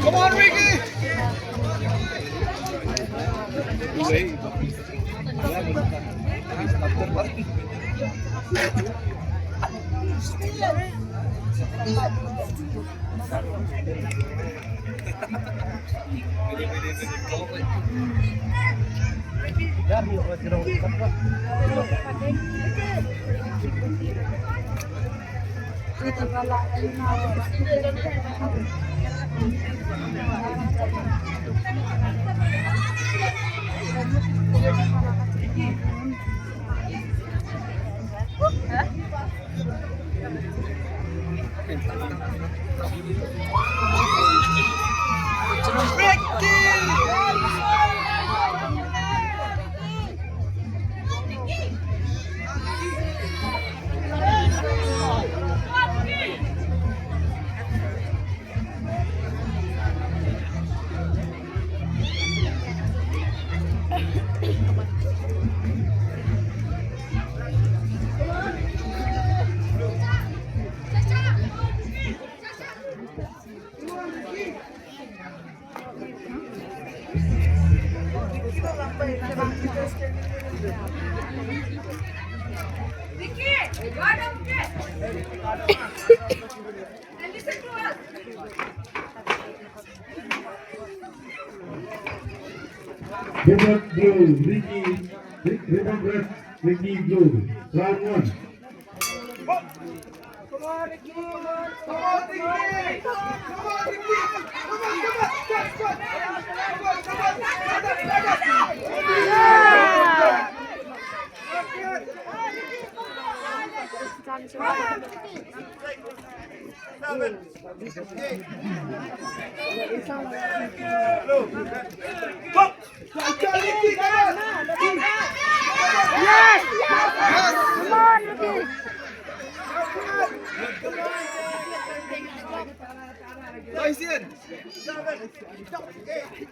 Come on, Ricky! Ribbon Blue, Ribbon Red, Ricky Blue, round one. Come on, Ricky! Come on, Ricky! Come on, Ricky! Come on, Nice in! 7, 8.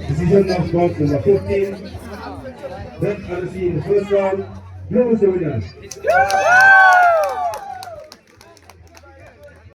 Decision of bout number 15. Red RC in the first round. Blue is the winner.